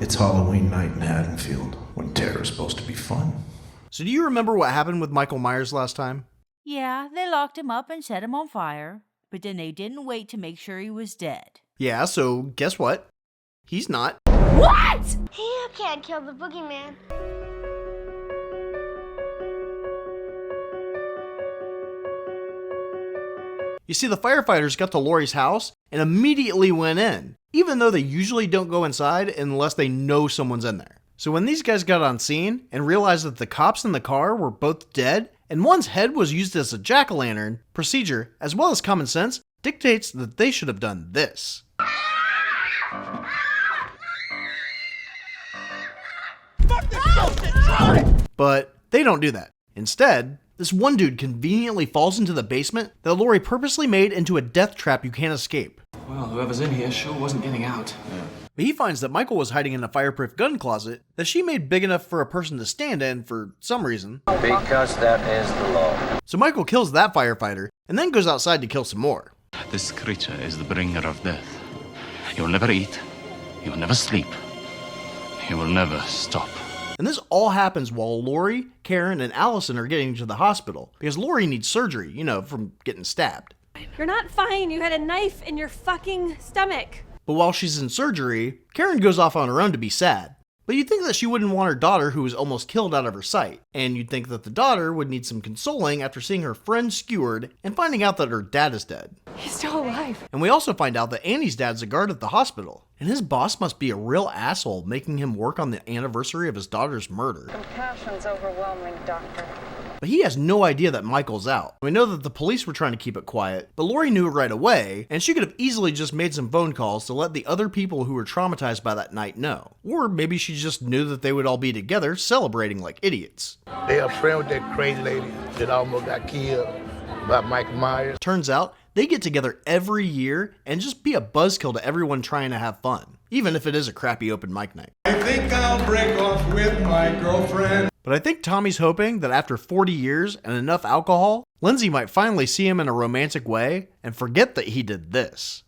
It's Halloween night in Haddonfield, when terror is supposed to be fun. So do you remember what happened with Michael Myers last time? Yeah, they locked him up and set him on fire, but then they didn't wait to make sure he was dead. Yeah, so guess what? He's not. What?! You can't kill the boogeyman. You see, the firefighters got to Laurie's house and immediately went in, even though they usually don't go inside unless they know someone's in there. So when these guys got on scene and realized that the cops in the car were both dead and one's head was used as a jack-o'-lantern, procedure, as well as common sense, dictates that they should have done this. But they don't do that. Instead, this one dude conveniently falls into the basement that Laurie purposely made into a death trap you can't escape. Well, whoever's in here sure wasn't getting out. But he finds that Michael was hiding in a fireproof gun closet that she made big enough for a person to stand in for some reason. Because that is the law. So Michael kills that firefighter and then goes outside to kill some more. This creature is the bringer of death. He will never eat. He will never sleep. He will never stop. And this all happens while Laurie, Karen, and Allison are getting to the hospital because Laurie needs surgery, from getting stabbed. You're not fine. You had a knife in your fucking stomach. But while she's in surgery, Karen goes off on her own to be sad. But you'd think that she wouldn't want her daughter who was almost killed out of her sight. And you'd think that the daughter would need some consoling after seeing her friend skewered and finding out that her dad is dead. He's still alive. And we also find out that Annie's dad's a guard at the hospital. And his boss must be a real asshole making him work on the anniversary of his daughter's murder. Compassion's overwhelming, Doctor. But he has no idea that Michael's out. We know that the police were trying to keep it quiet, but Laurie knew it right away, and she could have easily just made some phone calls to let the other people who were traumatized by that night know. Or maybe she just knew that they would all be together celebrating like idiots. They are friends with that crazy lady that almost got killed by Michael Myers. Turns out, they get together every year and just be a buzzkill to everyone trying to have fun, even if it is a crappy open mic night. I think I'll break off with my girlfriend. But I think Tommy's hoping that after 40 years and enough alcohol, Lindsay might finally see him in a romantic way and forget that he did this.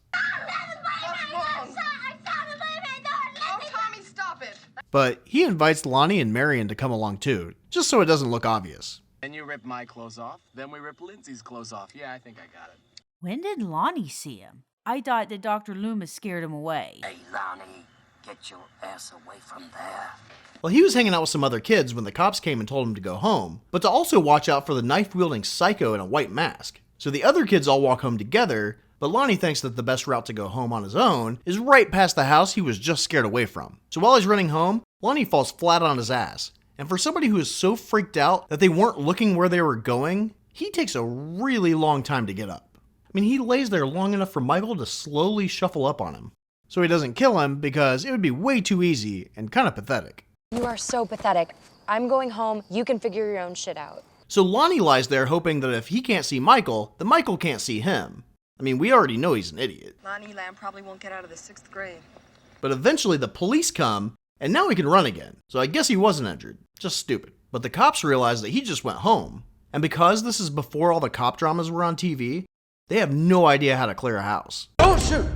But he invites Lonnie and Marion to come along too, just so it doesn't look obvious. Then you rip my clothes off, then we rip Lindsay's clothes off. Yeah, I think I got it. When did Lonnie see him? I thought that Dr. Loomis scared him away. Hey, Lonnie, get your ass away from there. Well, he was hanging out with some other kids when the cops came and told him to go home, but to also watch out for the knife-wielding psycho in a white mask. So the other kids all walk home together, but Lonnie thinks that the best route to go home on his own is right past the house he was just scared away from. So while he's running home, Lonnie falls flat on his ass. And for somebody who is so freaked out that they weren't looking where they were going, he takes a really long time to get up. I mean, he lays there long enough for Michael to slowly shuffle up on him. So he doesn't kill him because it would be way too easy and kind of pathetic. You are so pathetic. I'm going home. You can figure your own shit out. So Lonnie lies there hoping that if he can't see Michael, then Michael can't see him. I mean, we already know he's an idiot. Lonnie Lamb probably won't get out of the 6th grade. But eventually the police come, and now he can run again. So I guess he wasn't injured. Just stupid. But the cops realize that he just went home. And because this is before all the cop dramas were on TV, they have no idea how to clear a house. Don't shoot!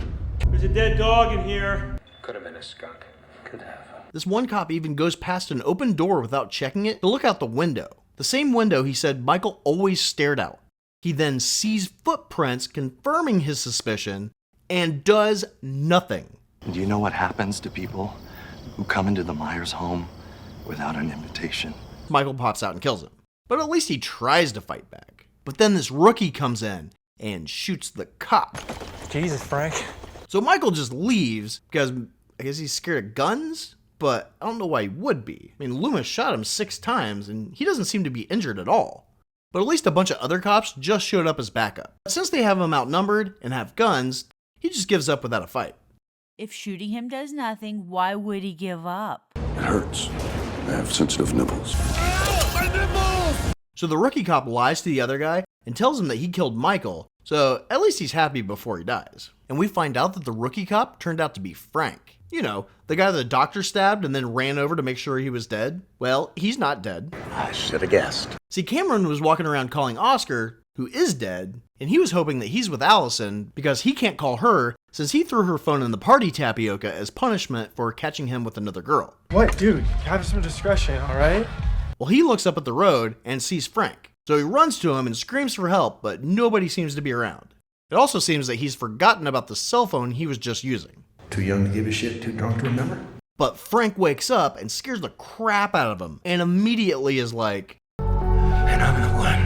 There's a dead dog in here. Could have been a skunk. Could have. This one cop even goes past an open door without checking it to look out the window. The same window he said Michael always stared out. He then sees footprints confirming his suspicion and does nothing. Do you know what happens to people who come into the Myers home without an invitation? Michael pops out and kills him. But at least he tries to fight back. But then this rookie comes in and shoots the cop. Jesus, Frank. So Michael just leaves because I guess he's scared of guns? But I don't know why he would be. I mean, Loomis shot him 6 times and he doesn't seem to be injured at all. But at least a bunch of other cops just showed up as backup. Since they have him outnumbered and have guns, he just gives up without a fight. If shooting him does nothing, why would he give up? It hurts. I have sensitive nipples. So the rookie cop lies to the other guy and tells him that he killed Michael, so at least he's happy before he dies. And we find out that the rookie cop turned out to be Frank. You know, the guy the doctor stabbed and then ran over to make sure he was dead. Well, he's not dead. I should have guessed. See, Cameron was walking around calling Oscar who is dead, and he was hoping that he's with Allison because he can't call her since he threw her phone in the party tapioca as punishment for catching him with another girl. What, dude? Have some discretion, alright? Well, he looks up at the road and sees Frank, so he runs to him and screams for help, but nobody seems to be around. It also seems that he's forgotten about the cell phone he was just using. Too young to give a shit, too drunk to remember? But Frank wakes up and scares the crap out of him, and immediately is like, And I'm the one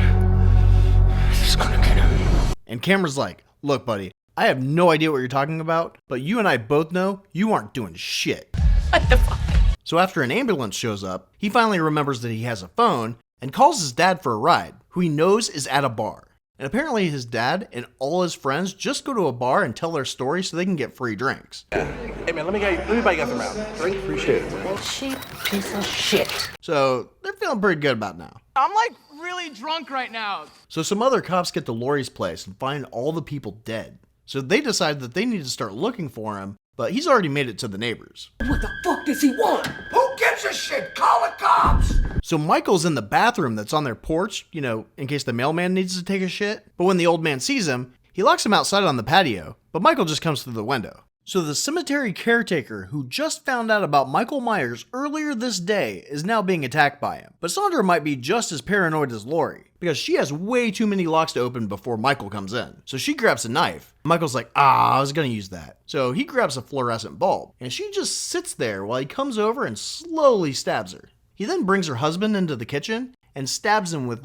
that's gonna get him. and Cameron's like, look, buddy, I have no idea what you're talking about, but you and I both know you aren't doing shit. What the fuck? So after an ambulance shows up, he finally remembers that he has a phone and calls his dad for a ride, who he knows is at a bar. And apparently his dad and all his friends just go to a bar and tell their story so they can get free drinks. Hey man, let me buy you guys some round. Drink? Appreciate it, man. Cheap piece of shit. So they're feeling pretty good about now. I'm like really drunk right now. So some other cops get to Laurie's place and find all the people dead. So they decide that they need to start looking for him, but he's already made it to the neighbors. What the fuck does he want? Who gives a shit? Call the cops! So Michael's in the bathroom that's on their porch, in case the mailman needs to take a shit. But when the old man sees him, he locks him outside on the patio, but Michael just comes through the window. So the cemetery caretaker who just found out about Michael Myers earlier this day is now being attacked by him. But Sandra might be just as paranoid as Laurie, because she has way too many locks to open before Michael comes in. So she grabs a knife. Michael's like, I was gonna use that. So he grabs a fluorescent bulb, and she just sits there while he comes over and slowly stabs her. He then brings her husband into the kitchen and stabs him with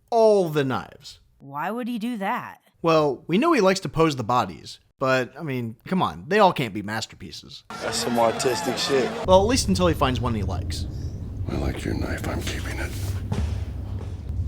all the knives. Why would he do that? Well, we know he likes to pose the bodies, but come on, they all can't be masterpieces. That's some artistic shit. Well, at least until he finds one he likes. I like your knife, I'm keeping it.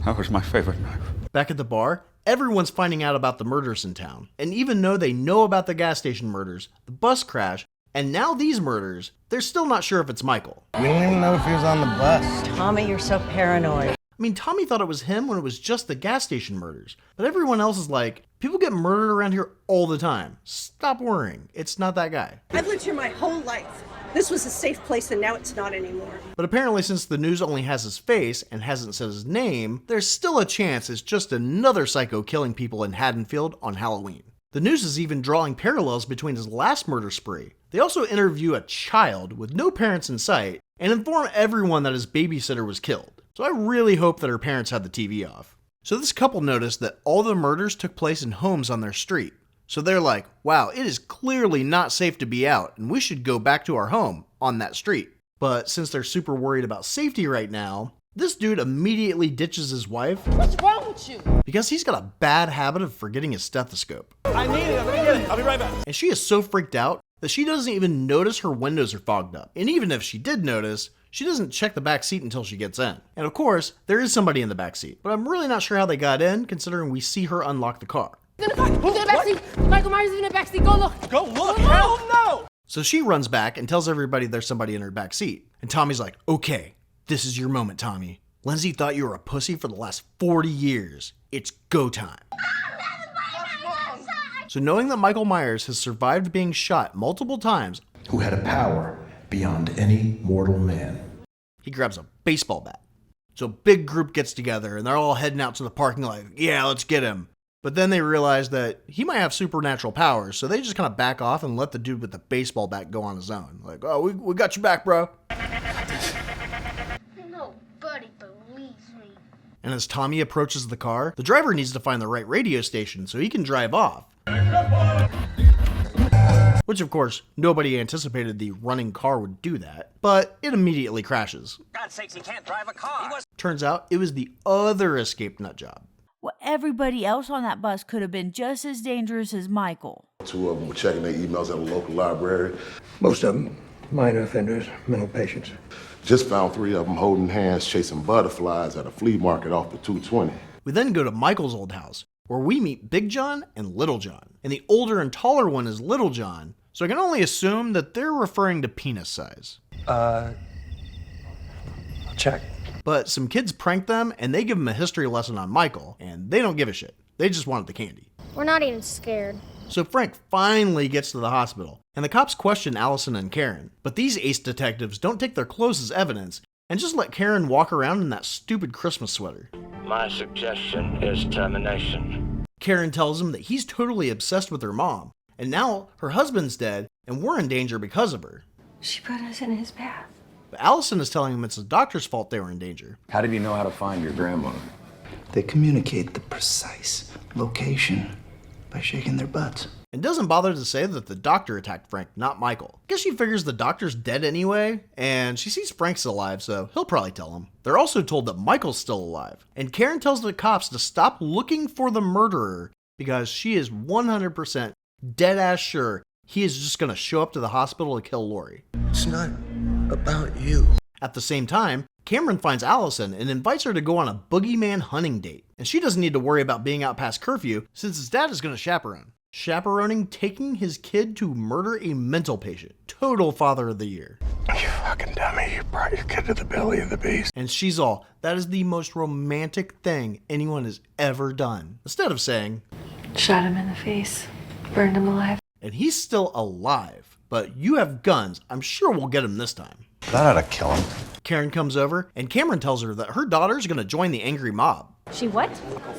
That was my favorite knife. Back at the bar, everyone's finding out about the murders in town, and even though they know about the gas station murders, the bus crash, and now these murders, they're still not sure if it's Michael. We don't even know if he was on the bus. Tommy, you're so paranoid. Tommy thought it was him when it was just the gas station murders, but everyone else is like, people get murdered around here all the time. Stop worrying, it's not that guy. I've lived here my whole life. This was a safe place and now it's not anymore. But apparently since the news only has his face and hasn't said his name, there's still a chance it's just another psycho killing people in Haddonfield on Halloween. The news is even drawing parallels between his last murder spree. They also interview a child with no parents in sight and inform everyone that his babysitter was killed. So I really hope that her parents had the TV off. So this couple noticed that all the murders took place in homes on their street. So they're like, wow, it is clearly not safe to be out and we should go back to our home on that street. But since they're super worried about safety right now, this dude immediately ditches his wife. What's wrong with you? Because he's got a bad habit of forgetting his stethoscope. I need it. Let me get it. I'll be right back. And she is so freaked out that she doesn't even notice her windows are fogged up. And even if she did notice, she doesn't check the back seat until she gets in. And of course, there is somebody in the back seat, but I'm really not sure how they got in considering we see her unlock the car. He's in the backseat. Michael Myers is in the backseat. Go look. Go look. Hell no. So she runs back and tells everybody there's somebody in her back seat. And Tommy's like, okay, this is your moment, Tommy. Lindsay thought you were a pussy for the last 40 years. It's go time. So knowing that Michael Myers has survived being shot multiple times, Who had a power beyond any mortal man. he grabs a baseball bat. So a big group gets together and they're all heading out to the parking lot. Yeah, let's get him. But then they realize that he might have supernatural powers, so they just kind of back off and let the dude with the baseball bat go on his own. Like, oh, we got you back, bro. Nobody believes me. And as Tommy approaches the car, the driver needs to find the right radio station so he can drive off. Which, of course, nobody anticipated the running car would do that, but it immediately crashes. God's sakes, he can't drive a car. Turns out it was the other escaped nut job. Well, everybody else on that bus could have been just as dangerous as Michael. 2 of them were checking their emails at a local library. Most of them minor offenders, mental patients. Just found 3 of them holding hands chasing butterflies at a flea market off the 220. We then go to Michael's old house, where we meet Big John and Little John. And the older and taller one is Little John, so I can only assume that they're referring to penis size. I'll check. But some kids prank them, and they give them a history lesson on Michael, and they don't give a shit. They just wanted the candy. We're not even scared. So Frank finally gets to the hospital, and the cops question Allison and Karen. But these ace detectives don't take their clothes as evidence, and just let Karen walk around in that stupid Christmas sweater. My suggestion is termination. Karen tells him that he's totally obsessed with her mom, and now her husband's dead, and we're in danger because of her. She put us in his path. But Allison is telling him it's the doctor's fault they were in danger. How did he know how to find your grandmother? They communicate the precise location by shaking their butts. And doesn't bother to say that the doctor attacked Frank, not Michael. Guess she figures the doctor's dead anyway, and she sees Frank's alive, so he'll probably tell him. They're also told that Michael's still alive, and Karen tells the cops to stop looking for the murderer because she is 100% dead-ass sure he is just gonna show up to the hospital to kill Laurie. It's not about you. At the same time, Cameron finds Allison and invites her to go on a boogeyman hunting date, and she doesn't need to worry about being out past curfew since his dad is gonna chaperone. Chaperoning taking his kid to murder a mental patient. Total father of the year. You fucking dummy, you brought your kid to the belly of the beast. And she's all, that is the most romantic thing anyone has ever done. Instead of saying, Shot him in the face. Burned him alive. And he's still alive, but you have guns. I'm sure we'll get him this time. That ought to kill him. Karen comes over, and Cameron tells her that her daughter's gonna join the angry mob. She what?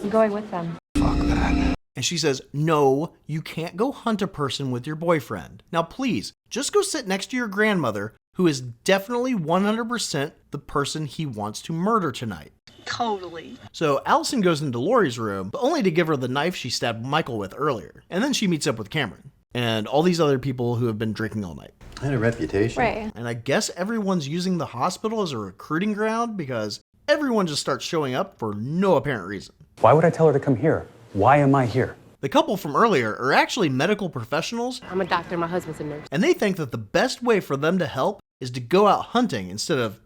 I'm going with them. Fuck that. And she says, no, you can't go hunt a person with your boyfriend. Now please, just go sit next to your grandmother, who is definitely 100% the person he wants to murder tonight. Totally. So Allison goes into Laurie's room, but only to give her the knife she stabbed Michael with earlier. And then she meets up with Cameron and all these other people who have been drinking all night. I had a reputation. Right. And I guess everyone's using the hospital as a recruiting ground because everyone just starts showing up for no apparent reason. Why would I tell her to come here? Why am I here? The couple from earlier are actually medical professionals. I'm a doctor, my husband's a nurse. And they think that the best way for them to help is to go out hunting instead of,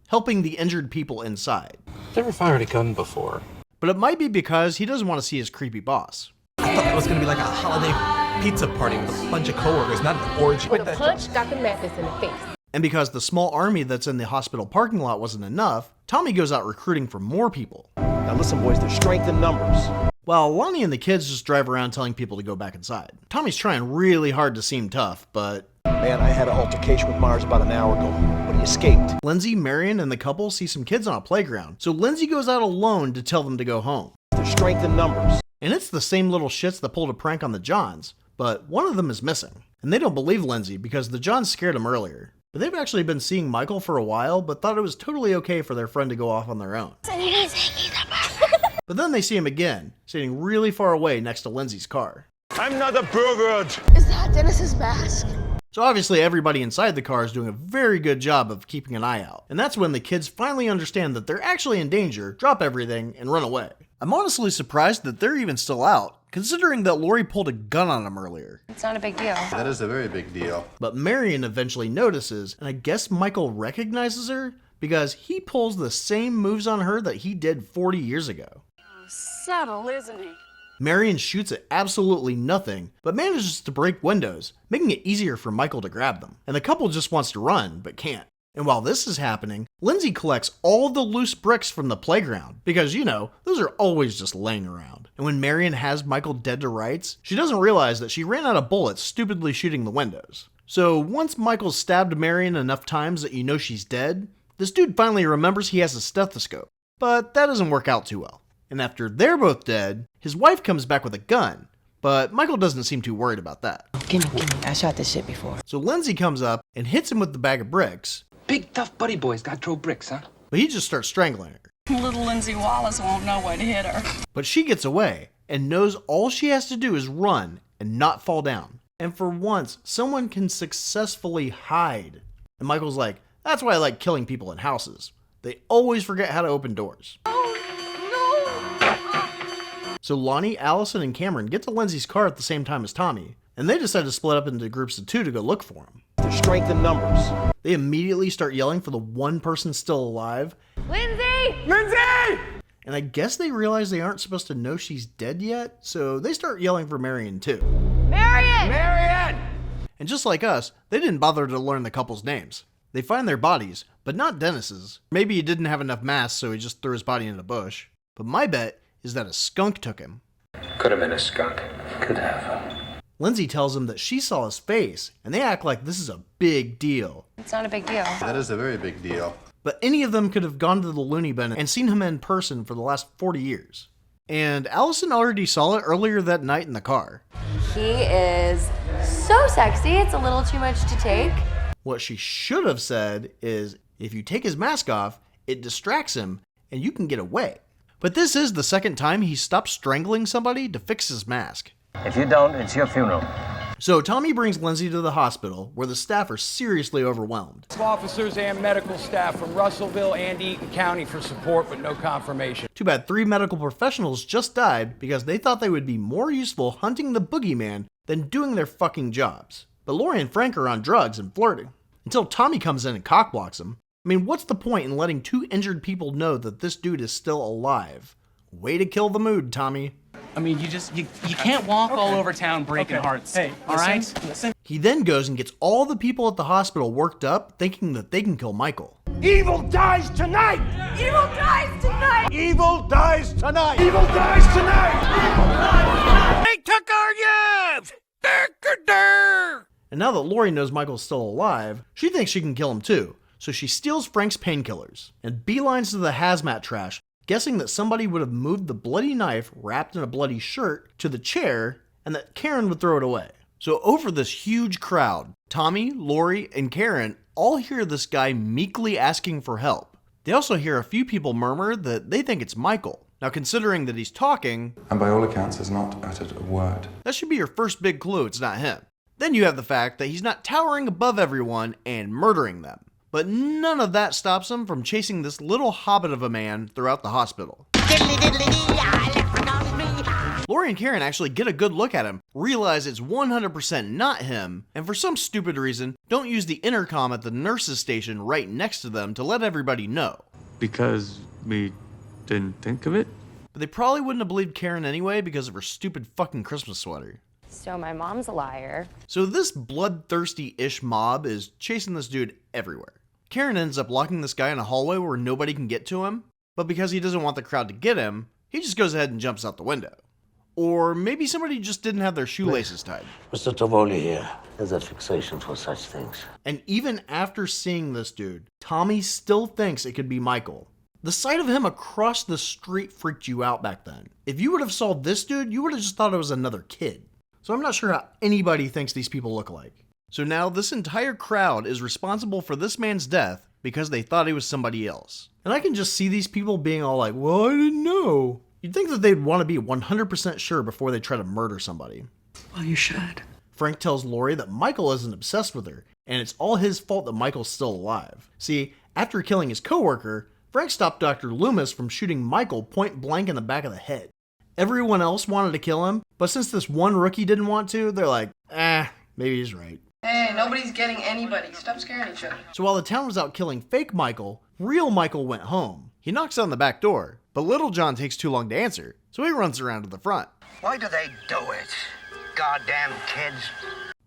helping the injured people inside. I've never fired a gun before. But it might be because he doesn't want to see his creepy boss. I thought it was gonna be like a holiday pizza party with a bunch of coworkers, not an orgy. With a punch, got the Mathis in the face. And because the small army that's in the hospital parking lot wasn't enough, Tommy goes out recruiting for more people. Now listen, boys, there's strength in numbers. While Lonnie and the kids just drive around telling people to go back inside. Tommy's trying really hard to seem tough, but... Man, I had an altercation with Mars about an hour ago, but he escaped. Lindsay, Marion, and the couple see some kids on a playground, so Lindsay goes out alone to tell them to go home. There's strength in numbers. And it's the same little shits that pulled a prank on the Johns, but one of them is missing. And they don't believe Lindsay because the Johns scared him earlier. But they've actually been seeing Michael for a while, but thought it was totally okay for their friend to go off on their own. But then they see him again, sitting really far away next to Lindsay's car. I'm not a pervert. Is that Dennis's mask? So obviously everybody inside the car is doing a very good job of keeping an eye out. And that's when the kids finally understand that they're actually in danger, drop everything, and run away. I'm honestly surprised that they're even still out, considering that Laurie pulled a gun on him earlier. It's not a big deal. That is a very big deal. But Marion eventually notices, and I guess Michael recognizes her, because he pulls the same moves on her that he did 40 years ago. Subtle, isn't he? Marion shoots at absolutely nothing, but manages to break windows, making it easier for Michael to grab them. And the couple just wants to run, but can't. And while this is happening, Lindsay collects all the loose bricks from the playground, because, those are always just laying around. And when Marion has Michael dead to rights, she doesn't realize that she ran out of bullets stupidly shooting the windows. So once Michael's stabbed Marion enough times that you know she's dead, this dude finally remembers he has a stethoscope. But that doesn't work out too well. And after they're both dead, his wife comes back with a gun, but Michael doesn't seem too worried about that. Gimme. I shot this shit before. So Lindsay comes up and hits him with the bag of bricks. Big tough buddy boys got throw bricks, huh? But he just starts strangling her. Little Lindsay Wallace won't know when to hit her. But she gets away and knows all she has to do is run and not fall down. And for once, someone can successfully hide. And Michael's like, that's why I like killing people in houses. They always forget how to open doors. So Lonnie, Allison, and Cameron get to Lindsay's car at the same time as Tommy, and they decide to split up into groups of 2 to go look for him. There's strength in numbers. They immediately start yelling for the one person still alive. Lindsay! Lindsay! And I guess they realize they aren't supposed to know she's dead yet, so they start yelling for Marion too. Marion! Marion! And just like us, they didn't bother to learn the couple's names. They find their bodies, but not Dennis's. Maybe he didn't have enough mass, so he just threw his body in a bush. But my bet is that a skunk took him. Could have been a skunk. Could have. Lindsay tells him that she saw his face, and they act like this is a big deal. It's not a big deal. That is a very big deal. but any of them could have gone to the loony bin and seen him in person for the last 40 years. And Allison already saw it earlier that night in the car. He is so sexy, it's a little too much to take. What she should have said is, if you take his mask off, it distracts him and you can get away. But this is the second time he stopped strangling somebody to fix his mask. If you don't, it's your funeral. So Tommy brings Lindsay to the hospital, where the staff are seriously overwhelmed. Officers and medical staff from Russellville and Eaton County for support, but no confirmation. Too bad 3 medical professionals just died because they thought they would be more useful hunting the boogeyman than doing their fucking jobs. But Laurie and Frank are on drugs and flirting, until Tommy comes in and cockblocks them. I mean, what's the point in letting 2 injured people know that this dude is still alive? Way to kill the mood, Tommy. I mean, you can't walk all over town breaking hearts. Hey, all right? Listen. He then goes and gets all the people at the hospital worked up, thinking that they can kill Michael. Evil dies tonight! Evil dies tonight! Evil dies tonight! Evil dies tonight! They took our yams! And now that Laurie knows Michael's still alive, she thinks she can kill him too. So she steals Frank's painkillers and beelines to the hazmat trash, guessing that somebody would have moved the bloody knife wrapped in a bloody shirt to the chair and that Karen would throw it away. So over this huge crowd, Tommy, Laurie, and Karen all hear this guy meekly asking for help. They also hear a few people murmur that they think it's Michael. Now, considering that he's talking, and by all accounts has not uttered a word, that should be your first big clue it's not him. Then you have the fact that he's not towering above everyone and murdering them. But none of that stops him from chasing this little hobbit of a man throughout the hospital. Laurie and Karen actually get a good look at him, realize it's 100% not him, and for some stupid reason, don't use the intercom at the nurse's station right next to them to let everybody know. because we didn't think of it. But they probably wouldn't have believed Karen anyway because of her stupid fucking Christmas sweater. So my mom's a liar. So this bloodthirsty-ish mob is chasing this dude everywhere. Karen ends up locking this guy in a hallway where nobody can get to him, but because he doesn't want the crowd to get him, he just goes ahead and jumps out the window. Or maybe somebody just didn't have their shoelaces tied. Mr. Tovoli here has a fixation for such things. And even after seeing this dude, Tommy still thinks it could be Michael. The sight of him across the street freaked you out back then. If you would have saw this dude, you would have just thought it was another kid. So I'm not sure how anybody thinks these people look like. So now this entire crowd is responsible for this man's death because they thought he was somebody else. And I can just see these people being all like, well, I didn't know. You'd think that they'd want to be 100% sure before they try to murder somebody. Well, you should. Frank tells Laurie that Michael isn't obsessed with her, and it's all his fault that Michael's still alive. See, after killing his coworker, Frank stopped Dr. Loomis from shooting Michael point blank in the back of the head. Everyone else wanted to kill him, but since this one rookie didn't want to, they're like, maybe he's right. Hey, nobody's getting anybody. Stop scaring each other. So while the town was out killing fake Michael, real Michael went home. He knocks on the back door, but Little John takes too long to answer, so he runs around to the front. Why do they do it? Goddamn kids.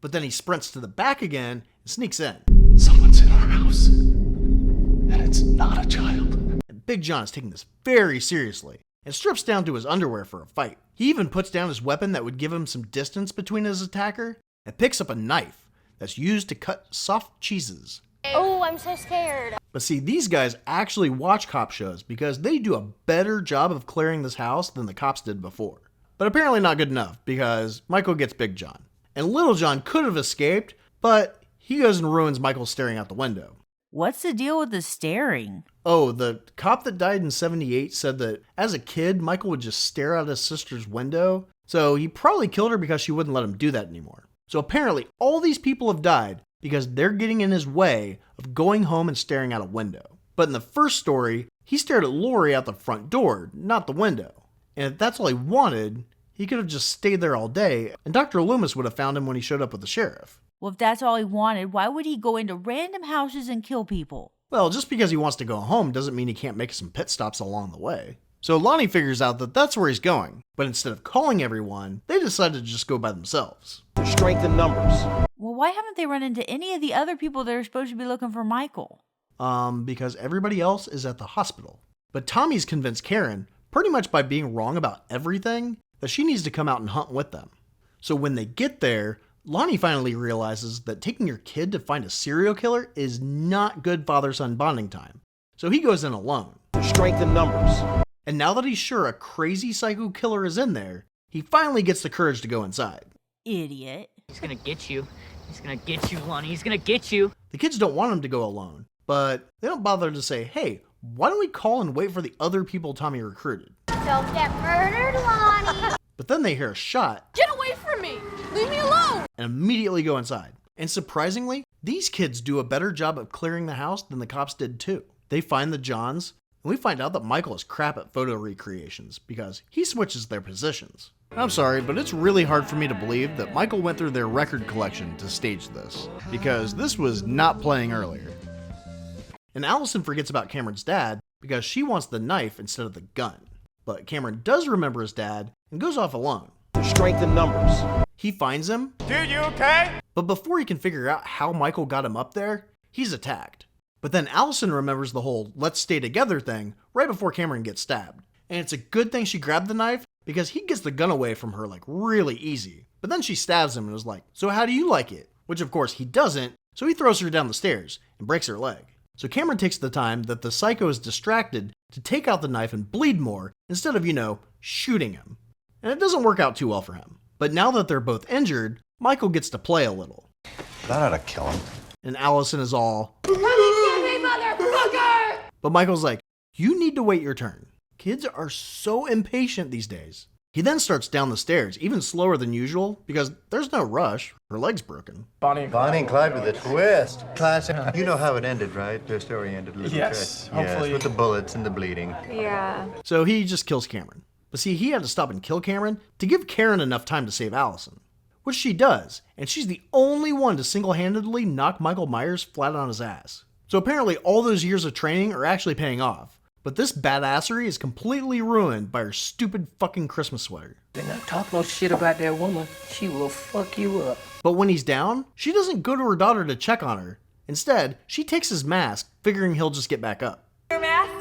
But then he sprints to the back again and sneaks in. Someone's in our house, and it's not a child. And Big John is taking this very seriously and strips down to his underwear for a fight. He even puts down his weapon that would give him some distance between his attacker and picks up a knife that's used to cut soft cheeses. Oh, I'm so scared. But see, these guys actually watch cop shows because they do a better job of clearing this house than the cops did before. But apparently not good enough because Michael gets Big John. And Little John could have escaped, but he goes and ruins Michael staring out the window. What's the deal with the staring? Oh, the cop that died in 78 said that as a kid, Michael would just stare out his sister's window. So he probably killed her because she wouldn't let him do that anymore. So apparently all these people have died because they're getting in his way of going home and staring out a window. But in the first story, he stared at Laurie out the front door, not the window. And if that's all he wanted, he could have just stayed there all day, and Dr. Loomis would have found him when he showed up with the sheriff. Well, if that's all he wanted, why would he go into random houses and kill people? Well, just because he wants to go home doesn't mean he can't make some pit stops along the way. So Lonnie figures out that that's where he's going, but instead of calling everyone, they decided to just go by themselves. Strength in numbers. Well, why haven't they run into any of the other people that are supposed to be looking for Michael? Because everybody else is at the hospital. But Tommy's convinced Karen, pretty much by being wrong about everything, that she needs to come out and hunt with them. So when they get there, Lonnie finally realizes that taking your kid to find a serial killer is not good father-son bonding time. so he goes in alone. Strength in numbers. And now that he's sure a crazy psycho killer is in there, he finally gets the courage to go inside. Idiot. He's gonna get you. He's gonna get you, Lonnie. He's gonna get you. The kids don't want him to go alone, but they don't bother to say, hey, why don't we call and wait for the other people Tommy recruited? Don't get murdered, Lonnie. But then they hear a shot. Get away from me! Leave me alone! And immediately go inside. And surprisingly, these kids do a better job of clearing the house than the cops did too. They find the Johns, and we find out that Michael is crap at photo recreations because he switches their positions. I'm sorry, but it's really hard for me to believe that Michael went through their record collection to stage this, because this was not playing earlier. And Allison forgets about Cameron's dad because she wants the knife instead of the gun. But Cameron does remember his dad and goes off alone. Strength in numbers. He finds him. Dude, you okay? But before he can figure out how Michael got him up there, he's attacked. But then Allison remembers the whole let's stay together thing right before Cameron gets stabbed. And it's a good thing she grabbed the knife because he gets the gun away from her like really easy. But then she stabs him and is like, so how do you like it? Which of course he doesn't, so he throws her down the stairs and breaks her leg. So Cameron takes the time that the psycho is distracted to take out the knife and bleed more instead of, shooting him. And it doesn't work out too well for him. But now that they're both injured, Michael gets to play a little. That ought to kill him. And Allison is all, Motherfucker! but Michael's like, you need to wait your turn. Kids are so impatient these days. He then starts down the stairs, even slower than usual, because there's no rush. Her leg's broken. Bonnie and Clyde with a twist. Classic. You know how it ended, right? Their story ended a little Yes, bit. hopefully. Yes, with the bullets and the bleeding. Yeah. So he just kills Cameron. But see, he had to stop and kill Cameron to give Karen enough time to save Allison. Which she does, and she's the only one to single-handedly knock Michael Myers flat on his ass. So apparently all those years of training are actually paying off. But this badassery is completely ruined by her stupid fucking Christmas sweater. Do not talk no shit about that woman. She will fuck you up. But when he's down, she doesn't go to her daughter to check on her. Instead, she takes his mask, figuring he'll just get back up. Your mask?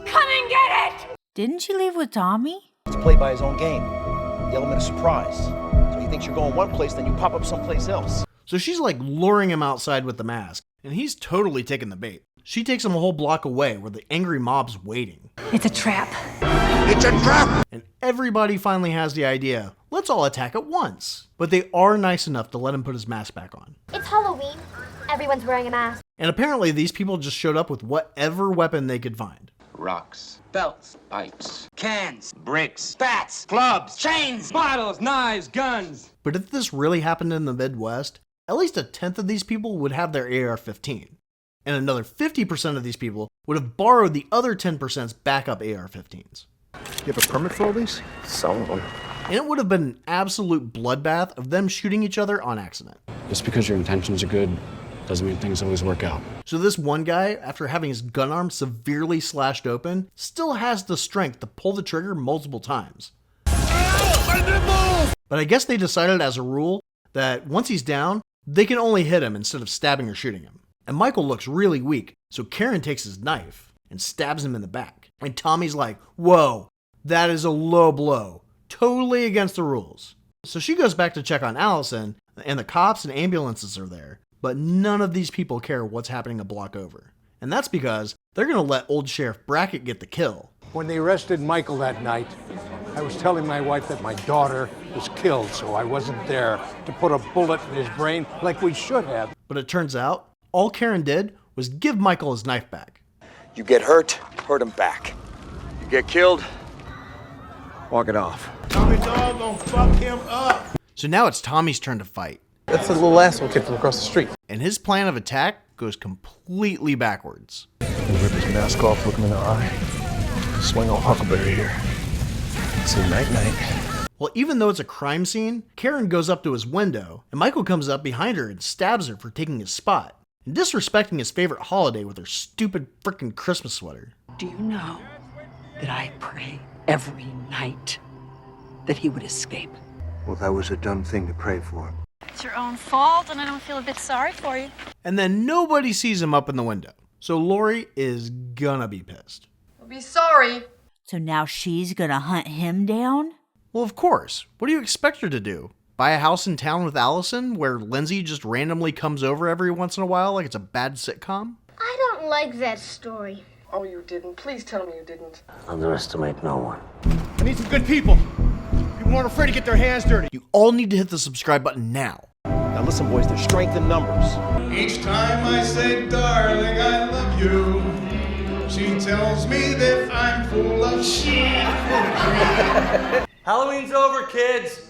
Come and get it! Didn't she leave with Tommy? He's played by his own game. The element of surprise. So he thinks you're going one place, then you pop up someplace else. So she's like luring him outside with the mask, and he's totally taking the bait. She takes him a whole block away where the angry mob's waiting. It's a trap. It's a trap! And everybody finally has the idea, let's all attack at once. But they are nice enough to let him put his mask back on. It's Halloween. Everyone's wearing a mask. And apparently these people just showed up with whatever weapon they could find. Rocks, belts, pipes, cans, bricks, bats, clubs, chains, bottles, knives, guns. But if this really happened in the Midwest, at least a tenth of these people would have their AR-15. And another 50% of these people would have borrowed the other 10%'s backup AR-15s. You have a permit for all these? Some of them. And it would have been an absolute bloodbath of them shooting each other on accident. Just because your intentions are good doesn't mean things always work out. So this one guy, after having his gun arm severely slashed open, still has the strength to pull the trigger multiple times. But I guess they decided as a rule that once he's down, they can only hit him instead of stabbing or shooting him. And Michael looks really weak, so Karen takes his knife and stabs him in the back. And Tommy's like, whoa, that is a low blow. Totally against the rules. So she goes back to check on Allison, and the cops and ambulances are there. But none of these people care what's happening a block over. And that's because they're going to let old Sheriff Brackett get the kill. When they arrested Michael that night, I was telling my wife that my daughter was killed, so I wasn't there to put a bullet in his brain like we should have. But it turns out, all Karen did was give Michael his knife back. You get hurt, hurt him back. You get killed, walk it off. Tommy dog gonna fuck him up. So now it's Tommy's turn to fight. That's the little asshole kid from across the street. And his plan of attack goes completely backwards. You rip his mask off, look him in the eye. Swing on Huckleberry here. Say night-night. Well, even though it's a crime scene, Karen goes up to his window, and Michael comes up behind her and stabs her for taking his spot, and disrespecting his favorite holiday with her stupid frickin' Christmas sweater. Do you know that I pray every night that he would escape? Well, that was a dumb thing to pray for. It's your own fault, and I don't feel a bit sorry for you. And then nobody sees him up in the window, so Laurie is gonna be pissed. I'll be sorry. So now she's gonna hunt him down? Well, of course. What do you expect her to do? Buy a house in town with Allison where Lindsay just randomly comes over every once in a while like it's a bad sitcom? I I don't like that story. Oh, you didn't. Please tell me you didn't. Underestimate no one. I need some good people. People aren't afraid to get their hands dirty. You all need to hit the subscribe button now. Now listen, boys, there's strength in numbers. Each time I say, darling, I love you, she tells me that I'm full of shit. Halloween's over, kids.